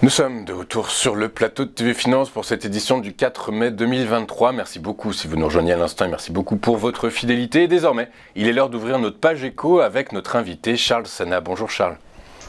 Nous sommes de retour sur le plateau de TV Finance pour cette édition du 4 mai 2023. Merci beaucoup si vous nous rejoignez à l'instant et merci beaucoup pour votre fidélité. Et désormais, il est l'heure d'ouvrir notre page éco avec notre invité Charles Sana. Bonjour Charles.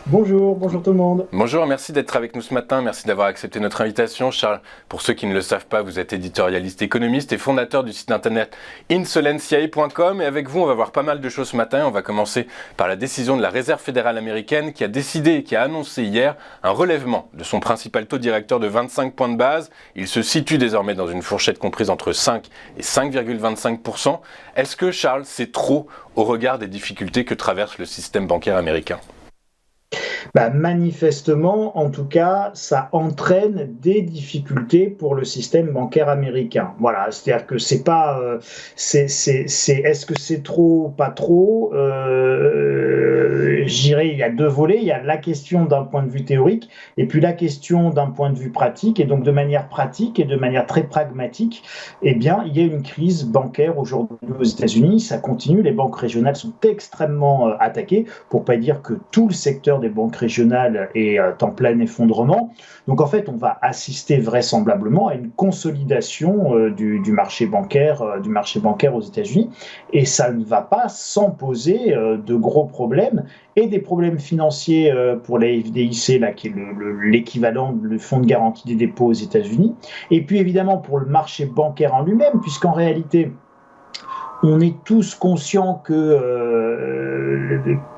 Bonjour tout le monde. Bonjour, merci d'être avec nous ce matin, merci d'avoir accepté notre invitation. Charles, pour ceux qui ne le savent pas, vous êtes éditorialiste économiste et fondateur du site internet insolenciae.com. Et avec vous, on va voir pas mal de choses ce matin. On va commencer par la décision de la Réserve fédérale américaine qui a décidé, qui a annoncé hier un relèvement de son principal taux directeur de 25 points de base. Il se situe désormais dans une fourchette comprise entre 5 et 5,25%. Est-ce que, Charles, c'est trop au regard des difficultés que traverse le système bancaire américain ? Manifestement, en tout cas, ça entraîne des difficultés pour le système bancaire américain. Voilà, c'est-à-dire que c'est pas, est-ce que c'est trop, pas trop Je dirais, il y a deux volets. Il y a la question d'un point de vue théorique et puis la question d'un point de vue pratique. Et donc, de manière pratique et de manière très pragmatique, eh bien, il y a une crise bancaire aujourd'hui aux États-Unis. Ça continue. Les banques régionales sont extrêmement attaquées, pour pas dire que tout le secteur des banques régionales est en plein effondrement. Donc en fait, on va assister vraisemblablement à une consolidation du marché bancaire aux États-Unis, et ça ne va pas sans poser de gros problèmes et des problèmes financiers pour la FDIC, là, qui est l'équivalent du fonds de garantie des dépôts aux États-Unis, et puis évidemment pour le marché bancaire en lui-même, puisqu'en réalité, on est tous conscients que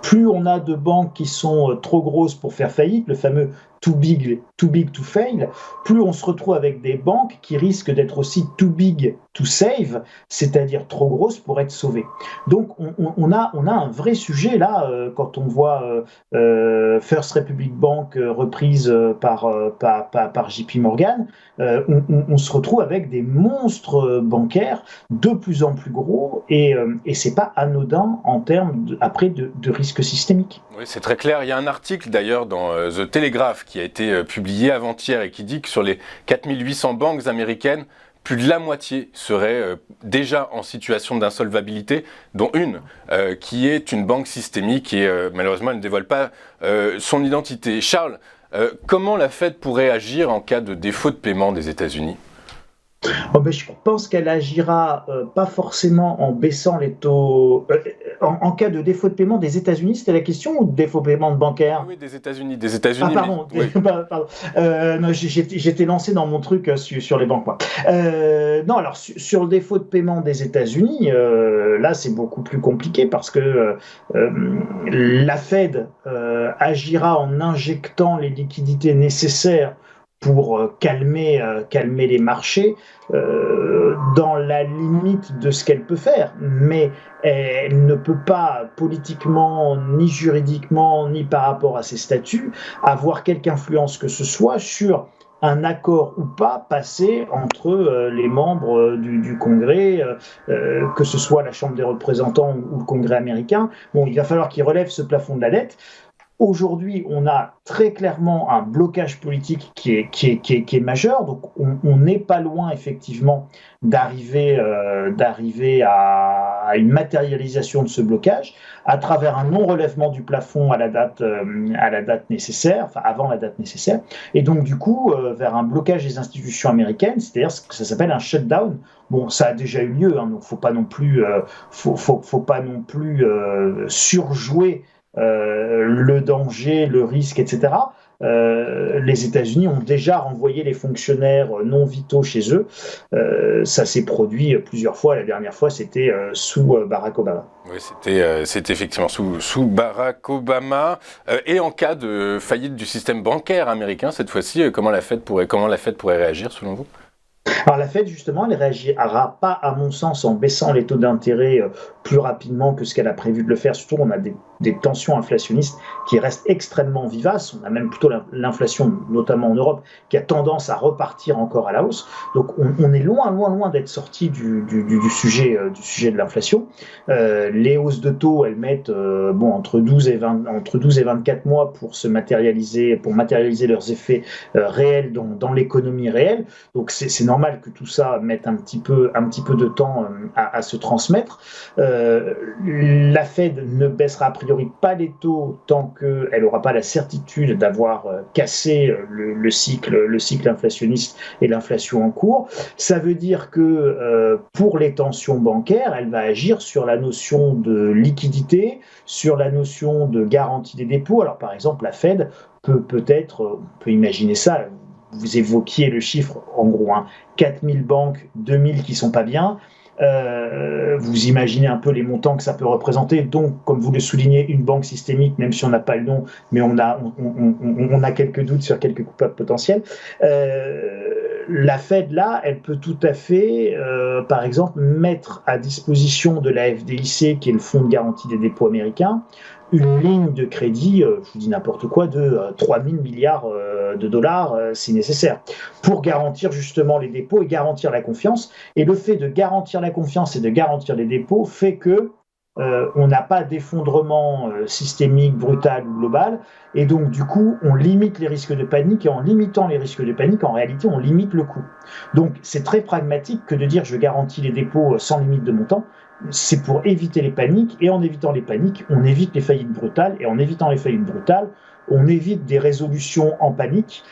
plus on a de banques qui sont trop grosses pour faire faillite, le fameux too big to fail, plus on se retrouve avec des banques qui risquent d'être aussi too big to save, c'est-à-dire trop grosses pour être sauvées. Donc on a un vrai sujet là quand on voit First Republic Bank reprise par JP Morgan, on se retrouve avec des monstres bancaires de plus en plus gros et c'est pas anodin en termes de risque systémique. Oui, c'est très clair. Il y a un article d'ailleurs dans The Telegraph qui a été publié avant-hier et qui dit que sur les 4800 banques américaines, plus de la moitié seraient déjà en situation d'insolvabilité, dont une qui est une banque systémique et malheureusement elle ne dévoile pas son identité. Charles, comment la Fed pourrait agir en cas de défaut de paiement des États-Unis ? Je pense qu'elle agira pas forcément en baissant les taux. En cas de défaut de paiement des États-Unis, c'était la question, ou de défaut de paiement de bancaire ? Oui, des États-Unis. Ah, pardon. Mais... oui. Pardon. Non, j'étais lancé dans mon truc sur les banques, moi. Non, alors sur le défaut de paiement des États-Unis, là c'est beaucoup plus compliqué parce que la Fed agira en injectant les liquidités nécessaires pour calmer les marchés dans la limite de ce qu'elle peut faire, mais elle ne peut pas politiquement, ni juridiquement, ni par rapport à ses statuts, avoir quelque influence que ce soit sur un accord ou pas passé entre les membres du Congrès, que ce soit la Chambre des représentants ou le Congrès américain. Bon, il va falloir qu'il relève ce plafond de la dette. Aujourd'hui, on a très clairement un blocage politique qui est majeur, donc on n'est pas loin effectivement d'arriver à une matérialisation de ce blocage à travers un non-relèvement du plafond à la date nécessaire, enfin avant la date nécessaire, et donc du coup vers un blocage des institutions américaines, c'est-à-dire ce que ça s'appelle un shutdown. Bon, ça a déjà eu lieu, donc faut pas non plus surjouer le danger, le risque, etc. Les États-Unis ont déjà renvoyé les fonctionnaires non vitaux chez eux. Ça s'est produit plusieurs fois. La dernière fois, c'était sous Barack Obama. Oui, c'était effectivement sous Barack Obama. Et en cas de faillite du système bancaire américain, cette fois-ci, comment la Fed pourrait réagir selon vous ? Alors la Fed, justement, elle ne réagira pas, à mon sens, en baissant les taux d'intérêt plus rapidement que ce qu'elle a prévu de le faire. Surtout, on a des tensions inflationnistes qui restent extrêmement vivaces. On a même plutôt l'inflation, notamment en Europe, qui a tendance à repartir encore à la hausse. Donc on est loin d'être sorti du sujet de l'inflation. Les hausses de taux, elles mettent entre 12 et 24 mois pour matérialiser leurs effets réels dans l'économie réelle. Donc c'est normal que tout ça mette un petit peu de temps à se transmettre. La Fed ne baissera a priori priori pas les taux tant qu'elle n'aura pas la certitude d'avoir cassé le cycle inflationniste et l'inflation en cours. Ça veut dire que pour les tensions bancaires, elle va agir sur la notion de liquidité, sur la notion de garantie des dépôts. Alors par exemple, la Fed on peut imaginer ça, vous évoquiez le chiffre, en gros, 4000 banques, 2000 qui sont pas bien. Vous imaginez un peu les montants que ça peut représenter. Donc, comme vous le soulignez, une banque systémique, même si on n'a pas le nom, mais on a quelques doutes sur quelques coupables potentiels. La Fed, là, elle peut tout à fait, par exemple, mettre à disposition de la FDIC, qui est le Fonds de garantie des dépôts américains, une ligne de crédit, je vous dis n'importe quoi, de 3 000 milliards de dollars si nécessaire, pour garantir justement les dépôts et garantir la confiance. Et le fait de garantir la confiance et de garantir les dépôts fait que on n'a pas d'effondrement systémique, brutal ou global, et donc du coup, on limite les risques de panique, et en limitant les risques de panique, en réalité, on limite le coût. Donc c'est très pragmatique que de dire je garantis les dépôts sans limite de montant. C'est pour éviter les paniques, et en évitant les paniques, on évite les faillites brutales, et en évitant les faillites brutales, on évite des résolutions en panique,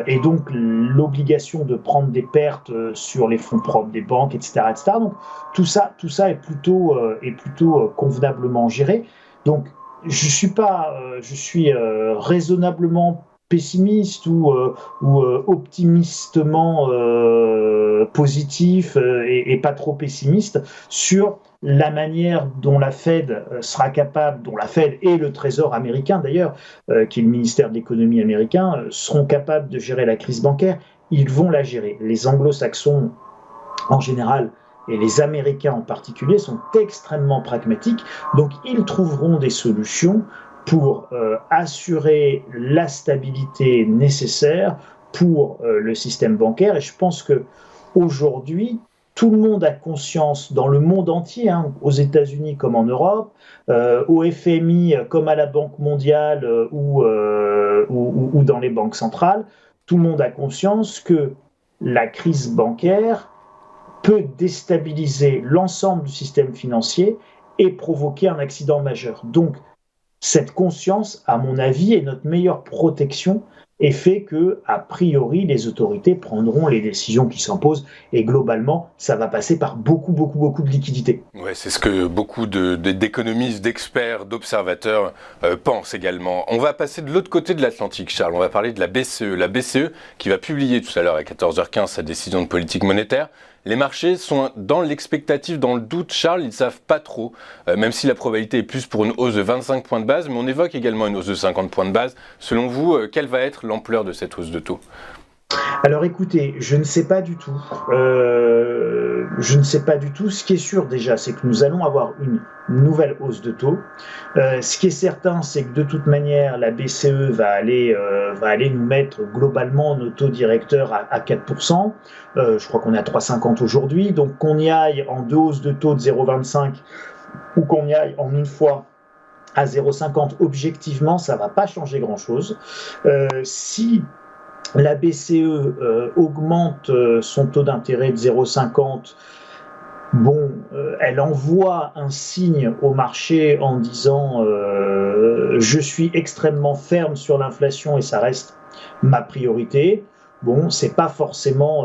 et donc l'obligation de prendre des pertes sur les fonds propres des banques, etc., etc. Donc tout ça est plutôt convenablement géré. Donc je suis raisonnablement pessimiste ou optimistement positif et pas trop pessimiste sur la manière dont la Fed sera capable, dont la Fed et le Trésor américain d'ailleurs, qui est le ministère de l'économie américain, seront capables de gérer la crise bancaire. Ils vont la gérer. Les anglo-saxons en général et les Américains en particulier sont extrêmement pragmatiques, donc ils trouveront des solutions pour assurer la stabilité nécessaire pour le système bancaire. Et je pense qu'aujourd'hui, tout le monde a conscience dans le monde entier, aux États-Unis comme en Europe, au FMI comme à la Banque mondiale ou dans les banques centrales, tout le monde a conscience que la crise bancaire peut déstabiliser l'ensemble du système financier et provoquer un accident majeur. Donc, cette conscience, à mon avis, est notre meilleure protection et fait que, a priori, les autorités prendront les décisions qui s'imposent et globalement, ça va passer par beaucoup de liquidités. Ouais, c'est ce que beaucoup d'économistes, d'experts, d'observateurs pensent également. On va passer de l'autre côté de l'Atlantique, Charles. On va parler de la BCE. La BCE qui va publier tout à l'heure à 14h15 sa décision de politique monétaire. Les marchés sont dans l'expectative, dans le doute. Charles, ils ne savent pas trop, même si la probabilité est plus pour une hausse de 25 points de base, mais on évoque également une hausse de 50 points de base. Selon vous, quelle va être l'ampleur de cette hausse de taux ? Alors écoutez, je ne sais pas du tout. Ce qui est sûr déjà, c'est que nous allons avoir une nouvelle hausse de taux. Ce qui est certain, c'est que de toute manière, la BCE va aller nous mettre globalement nos taux directeurs à 4%. Je crois qu'on est à 3,50 aujourd'hui. Donc qu'on y aille en deux hausses de taux de 0,25 ou qu'on y aille en une fois à 0,50, objectivement, ça ne va pas changer grand-chose. Si la BCE augmente son taux d'intérêt de 0,50. Elle envoie un signe au marché en disant je suis extrêmement ferme sur l'inflation et ça reste ma priorité. C'est pas forcément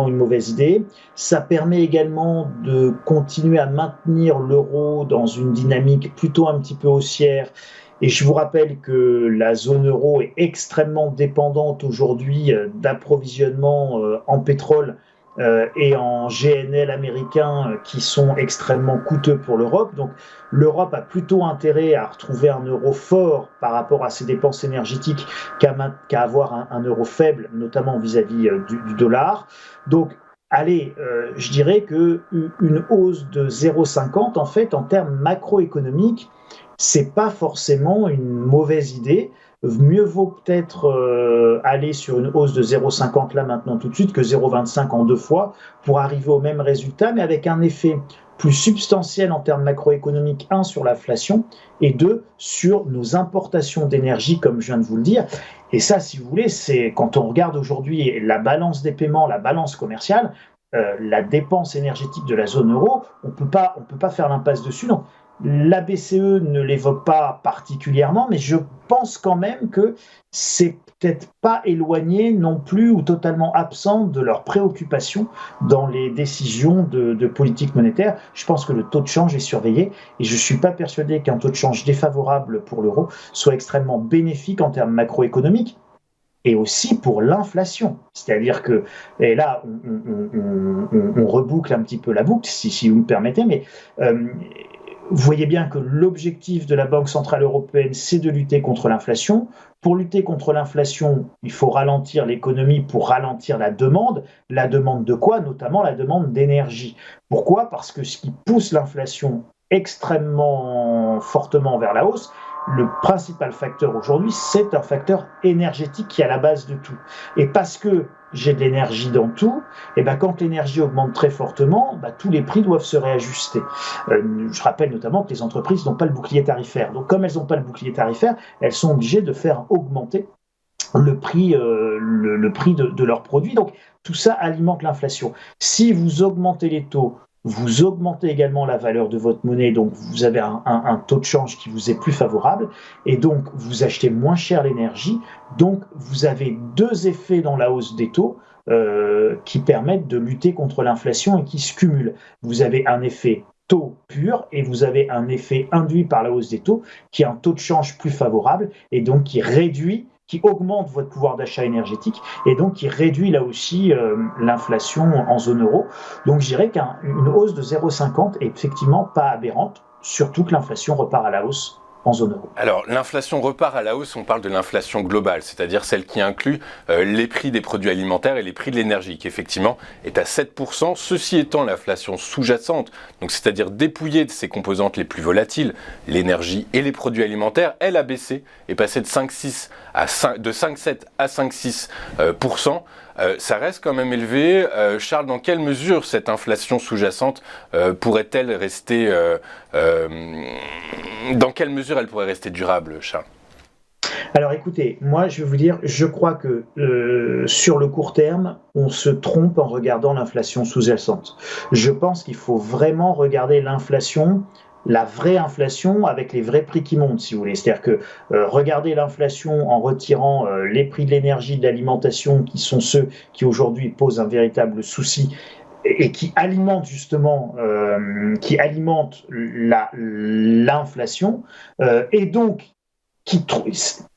une mauvaise idée. Ça permet également de continuer à maintenir l'euro dans une dynamique plutôt un petit peu haussière. Et je vous rappelle que la zone euro est extrêmement dépendante aujourd'hui d'approvisionnement en pétrole et en GNL américain qui sont extrêmement coûteux pour l'Europe. Donc l'Europe a plutôt intérêt à retrouver un euro fort par rapport à ses dépenses énergétiques qu'à avoir un euro faible, notamment vis-à-vis du dollar. Donc allez, je dirais qu'une hausse de 0,50 en fait en termes macroéconomiques, c'est pas forcément une mauvaise idée. Mieux vaut peut-être aller sur une hausse de 0,50 là maintenant tout de suite que 0,25 en deux fois pour arriver au même résultat, mais avec un effet plus substantiel en termes macroéconomiques, 1 sur l'inflation et 2 sur nos importations d'énergie, comme je viens de vous le dire. Et ça, si vous voulez, c'est quand on regarde aujourd'hui la balance des paiements, la balance commerciale, la dépense énergétique de la zone euro, on peut pas faire l'impasse dessus. Non, La BCE ne l'évoque pas particulièrement, mais je pense quand même que c'est peut-être pas éloigné non plus ou totalement absent de leurs préoccupations dans les décisions de politique monétaire. Je pense que le taux de change est surveillé et je ne suis pas persuadé qu'un taux de change défavorable pour l'euro soit extrêmement bénéfique en termes macroéconomiques et aussi pour l'inflation. C'est-à-dire que, et là, on reboucle un petit peu la boucle, si vous me permettez, mais vous voyez bien que l'objectif de la Banque centrale européenne, c'est de lutter contre l'inflation. Pour lutter contre l'inflation, il faut ralentir l'économie pour ralentir la demande. La demande de quoi? Notamment la demande d'énergie. Pourquoi? Parce que ce qui pousse l'inflation extrêmement fortement vers la hausse, le principal facteur aujourd'hui, c'est un facteur énergétique qui est à la base de tout. Et parce que j'ai de l'énergie dans tout, et ben quand l'énergie augmente très fortement, tous les prix doivent se réajuster. Je rappelle notamment que les entreprises n'ont pas le bouclier tarifaire. Donc comme elles n'ont pas le bouclier tarifaire, elles sont obligées de faire augmenter le prix de leurs produits. Donc tout ça alimente l'inflation. Si vous augmentez les taux, vous augmentez également la valeur de votre monnaie, donc vous avez un taux de change qui vous est plus favorable, et donc vous achetez moins cher l'énergie, donc vous avez deux effets dans la hausse des taux qui permettent de lutter contre l'inflation et qui se cumulent. Vous avez un effet taux pur et vous avez un effet induit par la hausse des taux qui est un taux de change plus favorable et donc qui augmente votre pouvoir d'achat énergétique et donc qui réduit là aussi l'inflation en zone euro. Donc je dirais qu'une hausse de 0,50 est effectivement pas aberrante, surtout que l'inflation repart à la hausse en zone euro. Alors, l'inflation repart à la hausse, on parle de l'inflation globale, c'est-à-dire celle qui inclut les prix des produits alimentaires et les prix de l'énergie, qui effectivement est à 7%. Ceci étant, l'inflation sous-jacente, donc c'est-à-dire dépouillée de ses composantes les plus volatiles, l'énergie et les produits alimentaires, elle a baissé, est passée de 5,7 à 5,6%. Ça reste quand même élevé. Charles, dans quelle mesure cette inflation sous-jacente pourrait-elle rester... dans quelle mesure elle pourrait rester durable, Charles? Alors écoutez, moi je vais vous dire, je crois que sur le court terme, on se trompe en regardant l'inflation sous-jacente. Je pense qu'il faut vraiment regarder l'inflation, la vraie inflation avec les vrais prix qui montent, si vous voulez. C'est-à-dire que regarder l'inflation en retirant les prix de l'énergie, de l'alimentation, qui sont ceux qui aujourd'hui posent un véritable souci et qui alimentent justement, l'inflation, et donc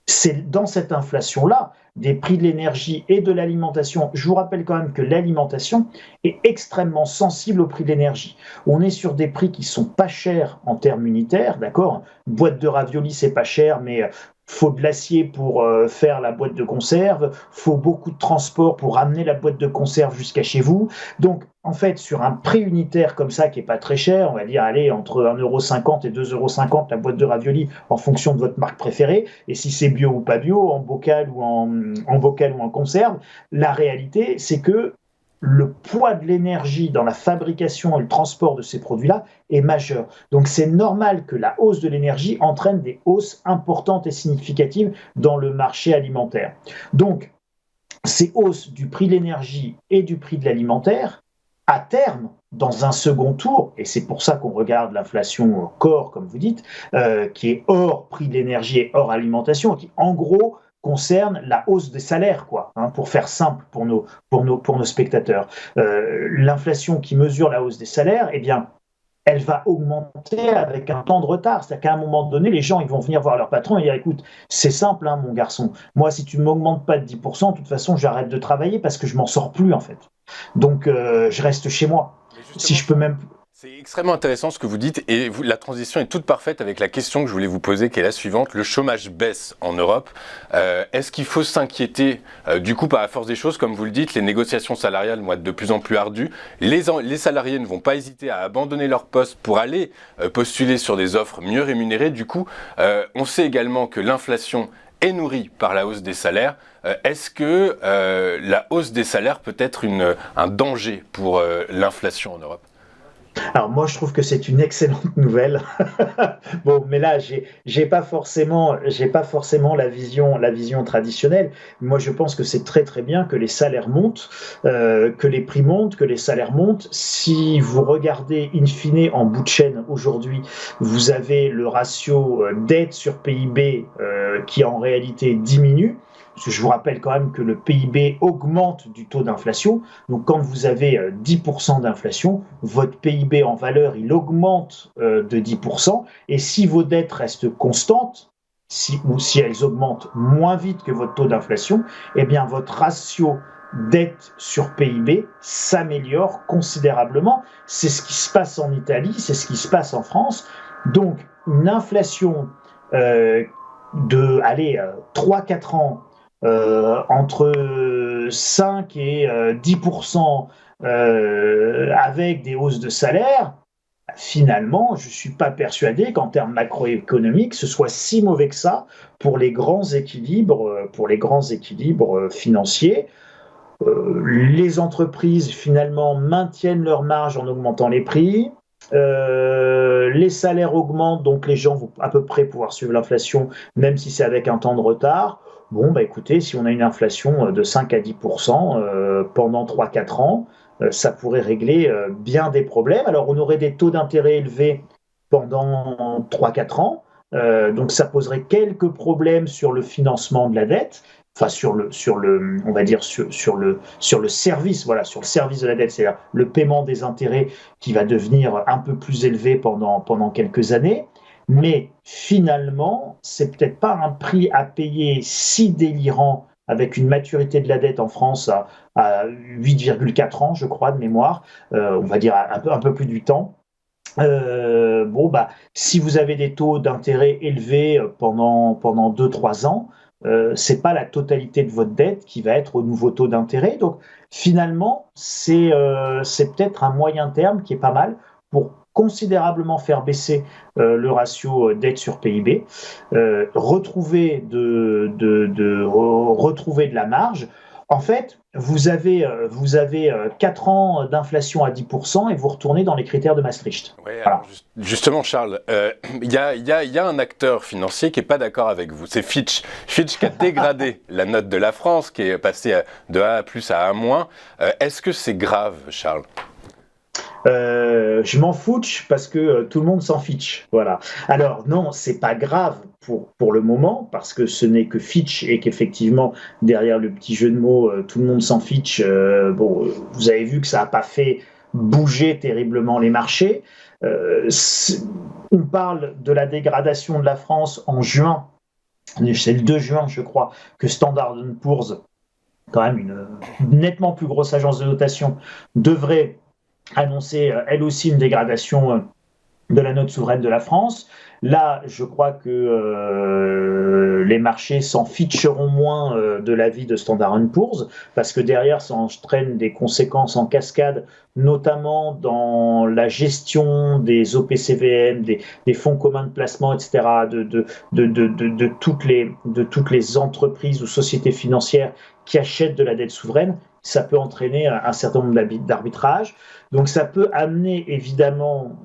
c'est dans cette inflation-là, des prix de l'énergie et de l'alimentation. Je vous rappelle quand même que l'alimentation est extrêmement sensible au prix de l'énergie. On est sur des prix qui sont pas chers en termes unitaires, d'accord? Une boîte de raviolis, c'est pas cher, mais faut de l'acier pour faire la boîte de conserve, faut beaucoup de transport pour ramener la boîte de conserve jusqu'à chez vous. Donc, en fait, sur un prix unitaire comme ça, qui est pas très cher, on va dire, allez, entre 1,50 € et 2,50 € la boîte de raviolis en fonction de votre marque préférée, et si c'est bio ou pas bio, en bocal ou en conserve, la réalité, c'est que le poids de l'énergie dans la fabrication et le transport de ces produits-là est majeur. Donc c'est normal que la hausse de l'énergie entraîne des hausses importantes et significatives dans le marché alimentaire. Donc ces hausses du prix de l'énergie et du prix de l'alimentaire, à terme, dans un second tour, et c'est pour ça qu'on regarde l'inflation corps, comme vous dites, qui est hors prix de l'énergie et hors alimentation, qui en gros concerne la hausse des salaires, pour faire simple pour nos spectateurs. L'inflation qui mesure la hausse des salaires, eh bien, elle va augmenter avec un temps de retard. C'est-à-dire qu'à un moment donné, les gens ils vont venir voir leur patron et dire, écoute, c'est simple, mon garçon, moi, si tu ne m'augmentes pas de 10%, de toute façon, j'arrête de travailler parce que je m'en sors plus, en fait. Donc, je reste chez moi. Si je peux même... C'est extrêmement intéressant ce que vous dites et la transition est toute parfaite avec la question que je voulais vous poser qui est la suivante. Le chômage baisse en Europe. Est-ce qu'il faut s'inquiéter du coup par la force des choses? Comme vous le dites, les négociations salariales vont être de plus en plus ardues. Les salariés ne vont pas hésiter à abandonner leur poste pour aller postuler sur des offres mieux rémunérées. Du coup, on sait également que l'inflation est nourrie par la hausse des salaires. Est-ce que la hausse des salaires peut être un danger pour l'inflation en Europe? Alors moi, je trouve que c'est une excellente nouvelle. Bon, mais là, j'ai pas forcément la vision traditionnelle. Moi, je pense que c'est très très bien que les salaires montent, que les prix montent, que les salaires montent. Si vous regardez in fine en bout de chaîne aujourd'hui, vous avez le ratio dette sur PIB qui en réalité diminue. Parce que je vous rappelle quand même que le PIB augmente du taux d'inflation. Donc quand vous avez 10% d'inflation, votre PIB en valeur, il augmente de 10%. Et si vos dettes restent constantes, ou si elles augmentent moins vite que votre taux d'inflation, eh bien votre ratio dette sur PIB s'améliore considérablement. C'est ce qui se passe en Italie, c'est ce qui se passe en France. Donc une inflation de, allez, 3-4 ans entre 5 et 10% avec des hausses de salaire, finalement, je ne suis pas persuadé qu'en termes macroéconomiques, ce soit si mauvais que ça pour les grands équilibres financiers. Les entreprises, finalement, maintiennent leurs marges en augmentant les prix. Les salaires augmentent, donc les gens vont à peu près pouvoir suivre l'inflation, même si c'est avec un temps de retard. Bon, bah écoutez, si on a une inflation de 5 à 10% pendant 3-4 ans, ça pourrait régler bien des problèmes. Alors, on aurait des taux d'intérêt élevés pendant 3-4 ans, donc ça poserait quelques problèmes sur le financement de la dette, enfin on va dire sur le service, voilà, sur le service de la dette, c'est-à-dire le paiement des intérêts qui va devenir un peu plus élevé pendant quelques années. Mais finalement, c'est peut-être pas un prix à payer si délirant avec une maturité de la dette en France à 8,4 ans, je crois, de mémoire, on va dire un peu plus du temps. Bon, bah, si vous avez des taux d'intérêt élevés pendant 2-3 ans, c'est pas la totalité de votre dette qui va être au nouveau taux d'intérêt. Donc, finalement, c'est peut-être un moyen terme qui est pas mal pour considérablement faire baisser le ratio dette sur PIB, retrouver retrouver de la marge. En fait, vous avez 4 ans d'inflation à 10% et vous retournez dans les critères de Maastricht. Ouais, Voilà. justement, Charles, il y a un acteur financier qui n'est pas d'accord avec vous. C'est Fitch. Fitch qui a dégradé la note de la France, qui est passée de A+ à A-. Est-ce que c'est grave, Charles ? Je m'en fouche parce que tout le monde s'en fiche. Voilà. Alors non, c'est pas grave pour le moment parce que ce n'est que Fitch et qu'effectivement derrière le petit jeu de mots, tout le monde s'en fiche. Bon, vous avez vu que ça n'a pas fait bouger terriblement les marchés. On parle de la dégradation de la France en juin. C'est le 2 juin, je crois, que Standard & Poor's, quand même une nettement plus grosse agence de notation, devrait annoncer elle aussi une dégradation de la note souveraine de la France. Là, je crois que les marchés s'en ficheront moins de l'avis de Standard & Poor's, parce que derrière, ça entraîne des conséquences en cascade, notamment dans la gestion des OPCVM, des fonds communs de placement, etc., de toutes les entreprises ou sociétés financières qui achètent de la dette souveraine. Ça peut entraîner un certain nombre d'arbitrages. Donc ça peut amener évidemment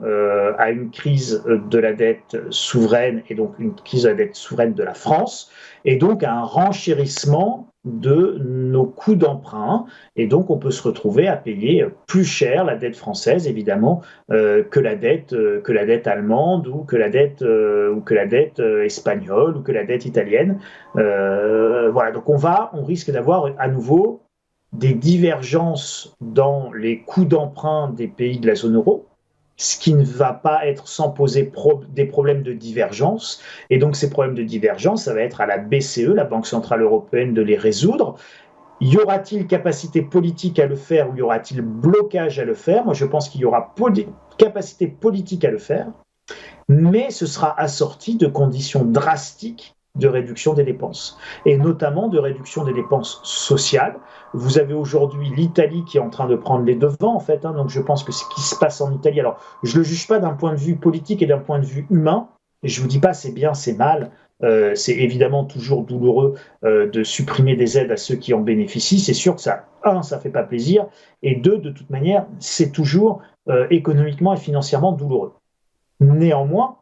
à une crise de la dette souveraine et donc une crise de la dette souveraine de la France et donc à un renchérissement de nos coûts d'emprunt et donc on peut se retrouver à payer plus cher la dette française évidemment que la dette allemande ou que la dette espagnole ou que la dette italienne. Voilà, donc on risque d'avoir à nouveau des divergences dans les coûts d'emprunt des pays de la zone euro, ce qui ne va pas être sans poser des problèmes de divergence. Et donc ces problèmes de divergence, ça va être à la BCE, la Banque Centrale Européenne, de les résoudre. Y aura-t-il capacité politique à le faire ou y aura-t-il blocage à le faire ? Moi, je pense qu'il y aura capacité politique à le faire, mais ce sera assorti de conditions drastiques de réduction des dépenses, et notamment de réduction des dépenses sociales. Vous avez aujourd'hui l'Italie qui est en train de prendre les devants, en fait, donc je pense que ce qui se passe en Italie, alors je ne le juge pas d'un point de vue politique et d'un point de vue humain, et je ne vous dis pas c'est bien, c'est mal, C'est évidemment toujours douloureux de supprimer des aides à ceux qui en bénéficient. C'est sûr que ça fait pas plaisir, et deux, de toute manière, c'est toujours économiquement et financièrement douloureux. Néanmoins,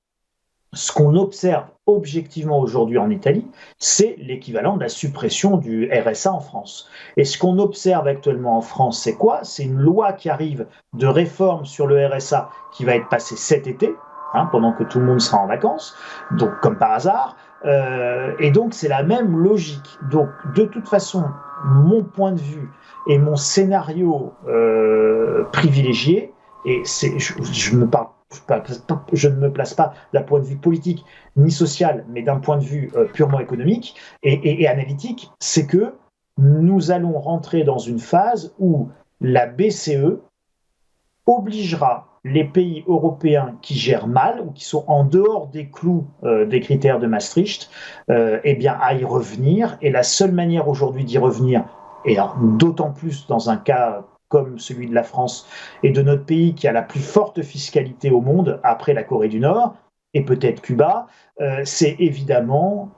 ce qu'on observe objectivement aujourd'hui en Italie, c'est l'équivalent de la suppression du RSA en France. Et ce qu'on observe actuellement en France, c'est quoi? C'est une loi qui arrive de réforme sur le RSA qui va être passée cet été, pendant que tout le monde sera en vacances, donc comme par hasard. Et donc c'est la même logique. Donc de toute façon, mon point de vue et mon scénario privilégié, et je ne me place pas d'un point de vue politique ni social, mais d'un point de vue purement économique et analytique, c'est que nous allons rentrer dans une phase où la BCE obligera les pays européens qui gèrent mal ou qui sont en dehors des clous des critères de Maastricht, à y revenir. Et la seule manière aujourd'hui d'y revenir, et d'autant plus dans un cas comme celui de la France et de notre pays qui a la plus forte fiscalité au monde après la Corée du Nord et peut-être Cuba, c'est évidemment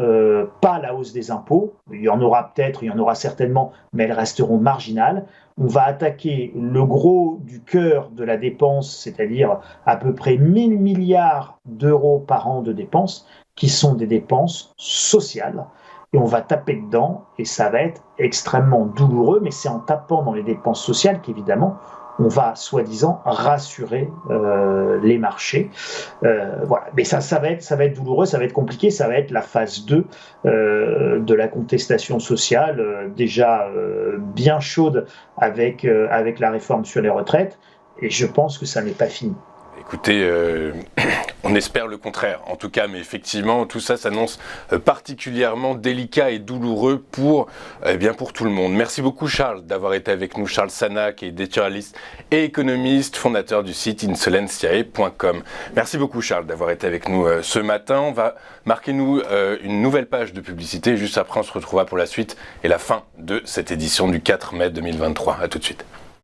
pas la hausse des impôts. Il y en aura peut-être, il y en aura certainement, mais elles resteront marginales. On va attaquer le gros du cœur de la dépense, c'est-à-dire à peu près 1000 milliards d'euros par an de dépenses, qui sont des dépenses sociales. Et on va taper dedans, et ça va être extrêmement douloureux, mais c'est en tapant dans les dépenses sociales qu'évidemment, on va soi-disant rassurer les marchés. Voilà. Mais ça va être douloureux, ça va être compliqué, ça va être la phase 2 de la contestation sociale, déjà bien chaude avec la réforme sur les retraites, et je pense que ça n'est pas fini. Écoutez, on espère le contraire, en tout cas, mais effectivement, tout ça s'annonce particulièrement délicat et douloureux pour tout le monde. Merci beaucoup, Charles, d'avoir été avec nous. Charles Sana, qui est éditorialiste et économiste, fondateur du site insolentiae.com. Merci beaucoup, Charles, d'avoir été avec nous ce matin. On va marquer une nouvelle page de publicité. Juste après, on se retrouvera pour la suite et la fin de cette édition du 4 mai 2023. À tout de suite.